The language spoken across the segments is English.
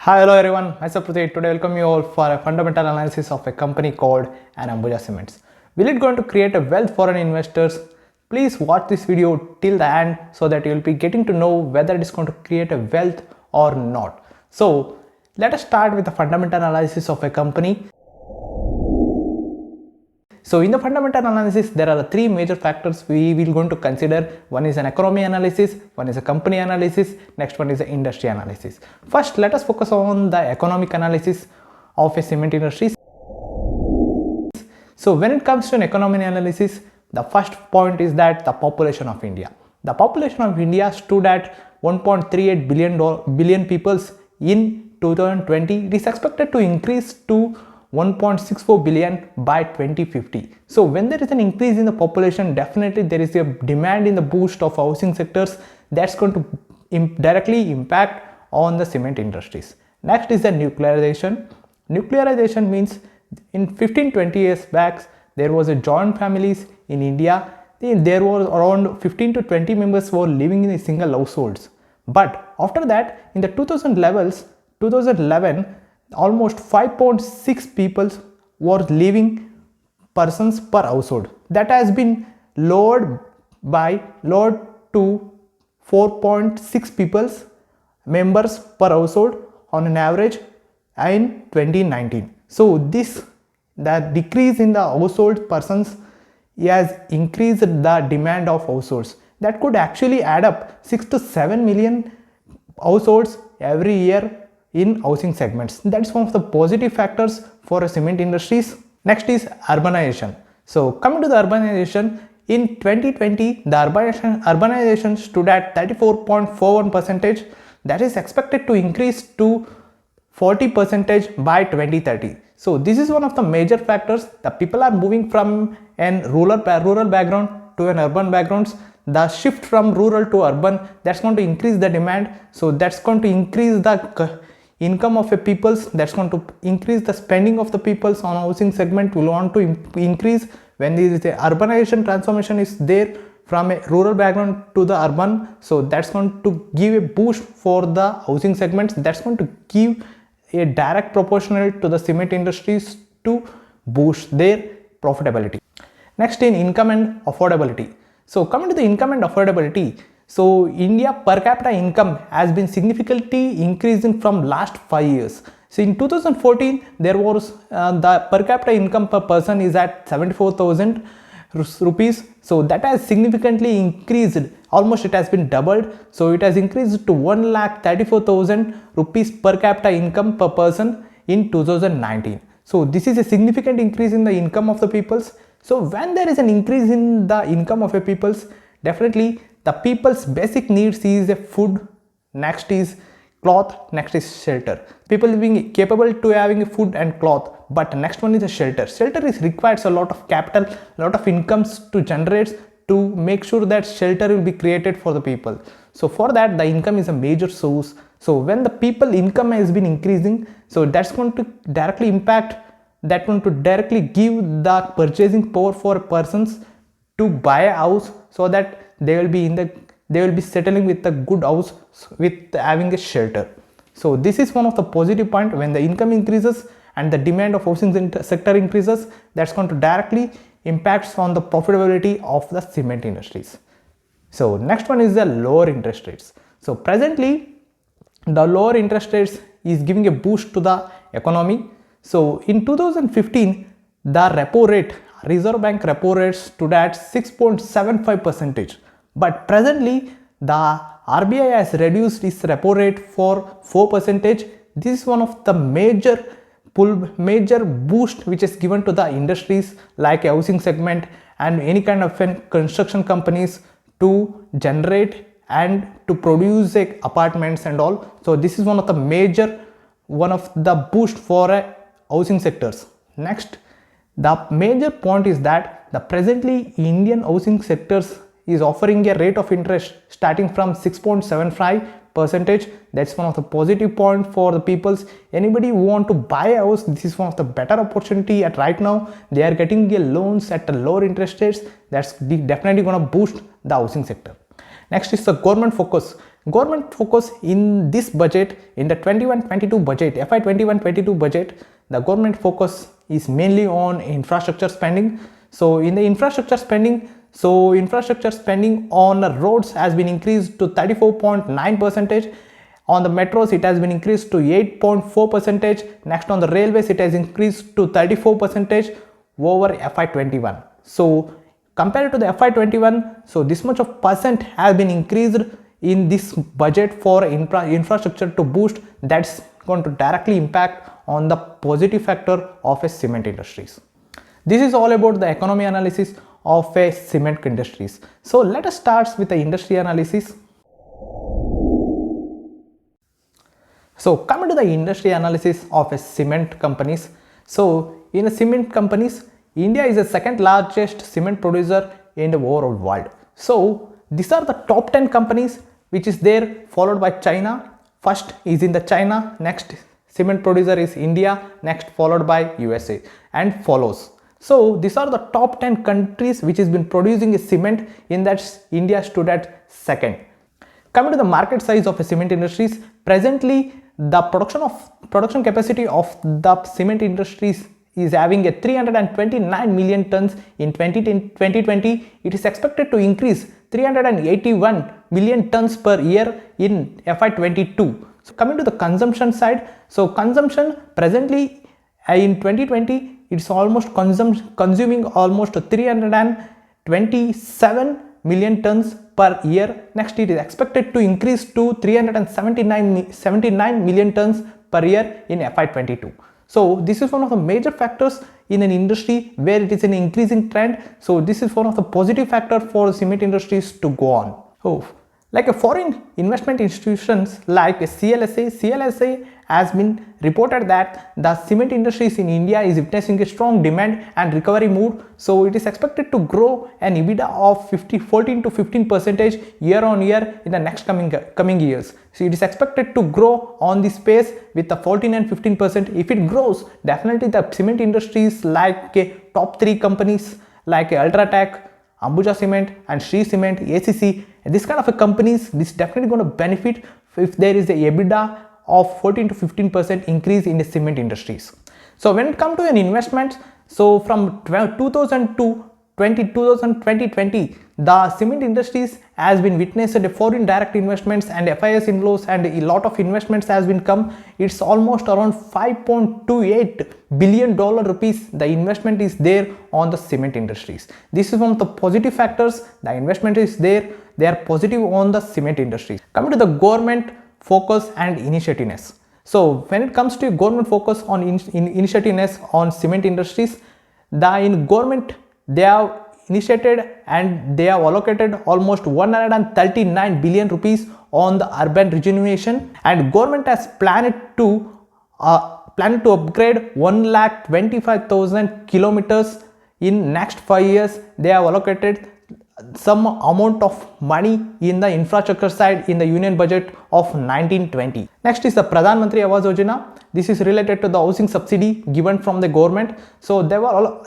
Hi, hello everyone. Myself Pratik. Today I welcome you all for a fundamental analysis of a company called Ambuja Cements. Will it going to create a wealth for an investors? Please watch this video till the end so that you will be getting to know whether it is going to create a wealth or not. So let us start with the fundamental analysis of a company. So in the fundamental analysis, there are three major factors we will going to consider. One is an economy analysis, one is a company analysis, next one is the industry analysis. First, let us focus on the economic analysis of a cement industry. So when it comes to an economy analysis, the first point is that the population of India. The population of India stood at 1.38 billion peoples in 2020. It is expected to increase to 1.64 billion by 2050. So when there is an increase in the population, definitely there is a demand in the boost of housing sectors that's going to directly impact on the cement industries. Next is the nuclearization. Nuclearization means in 15-20 years back, there was a joint families in India. There was around 15 to 20 members were living in a single households. But after that, in the 2011, almost 5.6 people were living persons per household. That has been lowered to 4.6 people's members per household on an average in 2019. So the decrease in the household persons has increased the demand of households. That could actually add up 6 to 7 million households every year in housing segments. That's one of the positive factors for cement industries. Next is urbanization. So coming to the urbanization, in 2020 the urbanization stood at 34.41%. that is expected to increase to 40% by 2030. So this is one of the major factors. The people are moving from a rural background to an urban background. The shift from rural to urban, that's going to increase the demand. So that's going to increase the income of a peoples, that's going to increase the spending of the peoples on housing segment will want to increase when the urbanization transformation is there from a rural background to the urban. So that's going to give a boost for the housing segments. That's going to give a direct proportional to the cement industries to boost their profitability. Next in income and affordability. So coming to the income and affordability, so India per capita income has been significantly increasing from last 5 years. So in 2014, there was the per capita income per person is at 74,000 rupees. So that has significantly increased. Almost it has been doubled. So it has increased to 1,34,000 rupees per capita income per person in 2019. So this is a significant increase in the income of the peoples. So when there is an increase in the income of a peoples, definitely the people's basic needs is a food, next is cloth, next is shelter. People being capable to having food and cloth, but next one is a shelter. Shelter is requires a lot of capital, a lot of incomes to generate to make sure that shelter will be created for the people. So for that, the income is a major source. So when the people income has been increasing, so that's going to directly impact, that going to directly give the purchasing power for persons to buy a house, so that they will be settling with a good house with having a shelter. So this is one of the positive point. When the income increases and the demand of housing sector increases, that's going to directly impacts on the profitability of the cement industries. So next one is the lower interest rates. So presently the lower interest rates is giving a boost to the economy. So in 2015, the repo rate, Reserve Bank repo rate stood at 6.75%. But presently the RBI has reduced its repo rate for 4%. This is one of the major boost which is given to the industries like housing segment and any kind of construction companies to generate and to produce apartments and all. So this is one of the boost for housing sectors. Next, the major point is that the presently Indian housing sectors is offering a rate of interest starting from 6.75%. That's one of the positive point for the peoples. Anybody who want to buy a house, this is one of the better opportunity at right now. They are getting the loans at a lower interest rates. That's definitely going to boost the housing sector. Next is the government focus. Government focus in this budget, in the 21-22 budget, FY 21-22 budget, the government focus is mainly on infrastructure spending. So in the infrastructure spending, on roads has been increased to 34.9%. On the metros, it has been increased to 8.4%. Next, on the railways, it has increased to 34% over FY 21. So compared to the FY 21, so this much of percent has been increased in this budget for infrastructure to boost. That's going to directly impact on the positive factor of a cement industries. This is all about the economy analysis of a cement industries. So let us start with the industry analysis. So coming to the industry analysis of a cement companies. So in a cement companies, India is the second largest cement producer in the overall world. So these are the top 10 companies which is there, followed by China. First is in the China, next cement producer is India, next followed by USA and follows. So these are the top 10 countries which has been producing a cement. In that, India stood at second. Coming to the market size of a cement industries, presently the production capacity of the cement industries is having a 329 million tons in 2020. It is expected to increase 381 million tons per year in FY 22. So coming to the consumption side, so consumption presently in 2020 it's almost consuming almost 327 million tons per year. Next, it is expected to increase to 379 million tons per year in FY 22. So this is one of the major factors in an industry where it is an increasing trend. So this is one of the positive factor for cement industries to go on. Like a foreign investment institutions like CLSA has been reported that the cement industries in India is witnessing a strong demand and recovery mood. So it is expected to grow an EBITDA of 14 to 15% year on year in the next coming years. So it is expected to grow on this space with the 14 and 15%. If it grows, definitely the cement industries like top 3 companies like Ultratech, Ambuja Cement and Shree Cement, ACC, this kind of a companies, this is definitely going to benefit if there is a EBITDA of 14 to 15% increase in the cement industries. So when it comes to an investment, so from 2000 to 2020, the cement industries has been witnessed a foreign direct investments and FIS inflows and a lot of investments has been come. It's almost around $5.28 billion rupees. The investment is there on the cement industries. This is one of the positive factors. The investment is there. They are positive on the cement industry. Coming to the government focus and initiativeness. So when it comes to government focus on initiativeness on cement industries, the government, they have initiated and they have allocated almost 139 billion rupees on the urban regeneration, and government has planned to upgrade 125,000 kilometers in next 5 years. They have allocated some amount of money in the infrastructure side in the union budget of 1920. Next is the Pradhan Mantri Awas Yojana. This is related to the housing subsidy given from the government. So they have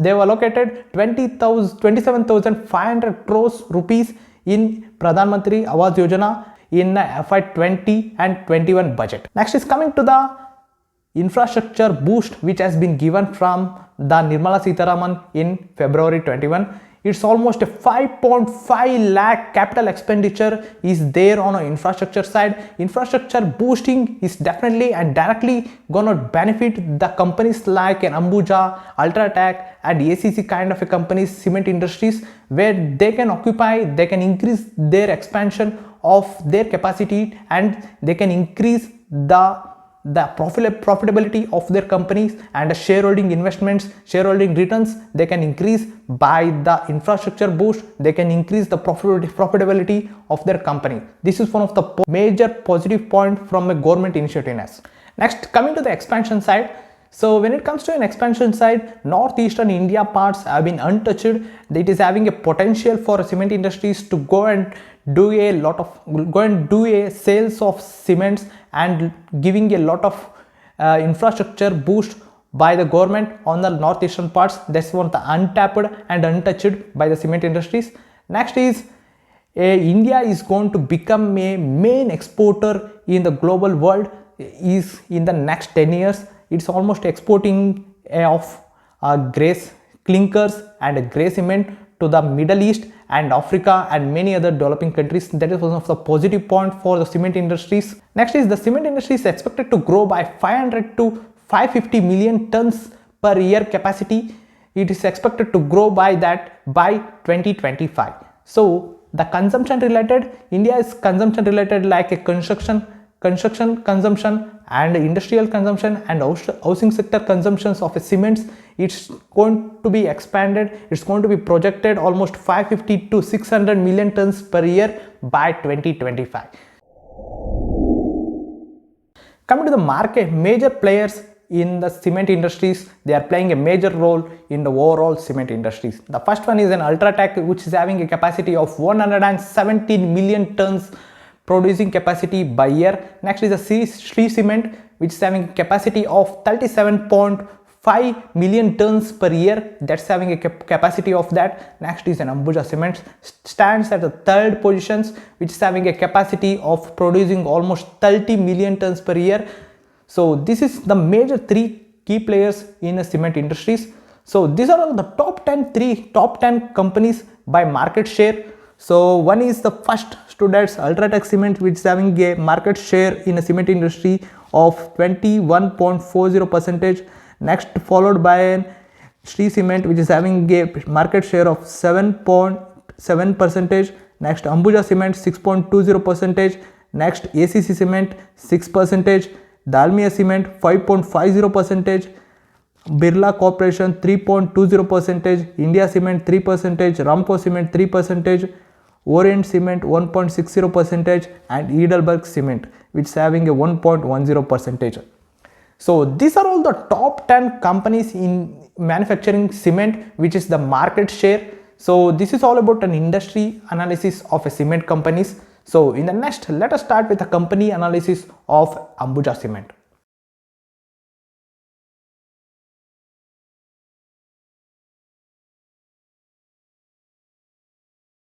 allocated 27,500 crores rupees in Pradhan Mantri Awas Yojana in FY 20 and 21 budget. Next is coming to the infrastructure boost which has been given from the Nirmala Sitharaman in February 21. It's almost a 5.5 lakh capital expenditure is there on an infrastructure side. Infrastructure boosting is definitely and directly gonna benefit the companies like an Ambuja, Ultratech and ACC kind of a companies, cement industries, where they can occupy, they can increase their expansion of their capacity and they can increase the profitability of their companies, and the shareholding investments, shareholding returns, they can increase by the infrastructure boost. They can increase the profitability of their company. This is one of the major positive point from a government initiativeness. Next, coming to the expansion side. So when it comes to an expansion side, northeastern India parts have been untouched. It is having a potential for cement industries to go and do a sales of cements and giving a lot of infrastructure boost by the government on the northeastern parts. That's one of the untapped and untouched by the cement industries. Next is India is going to become a main exporter in the global world is in the next 10 years. It's almost exporting of grace clinkers and grey cement to the Middle East and Africa and many other developing countries. That is one of the positive point for the cement industries. Next is the cement industry is expected to grow by 500 to 550 million tons per year capacity. It is expected to grow by that by 2025. So the consumption related, India is consumption related like a construction consumption and industrial consumption and housing sector consumptions of cements. It's going to be expanded. It's going to be projected almost 550 to 600 million tons per year by 2025. Coming to the market, major players in the cement industries, they are playing a major role in the overall cement industries. The first one is an Ultratech, which is having a capacity of 117 million tons producing capacity by year. Next is the Sri Cement, which is having a capacity of 37.5 million tons per year. That's having a capacity of that. Next is an Ambuja Cement, stands at the third positions, which is having a capacity of producing almost 30 million tons per year. So this is the major three key players in the cement industries. So these are all the top 10 companies by market share. So one is the first stood as Ultratech Cement, which is having a market share in the cement industry of 21.40%. Next followed by Sri Cement, which is having a market share of 7.7%. Next Ambuja Cement 6.20%. Next ACC Cement 6%. Dalmia Cement 5.50%. Birla Corporation 3.20%. India Cement 3%. Ramco Cement 3%. Orient Cement 1.60% and Heidelberg Cement, which is having a 1.10%. So these are all the top 10 companies in manufacturing cement, which is the market share. So this is all about an industry analysis of a cement companies. So in the next, let us start with a company analysis of Ambuja Cement.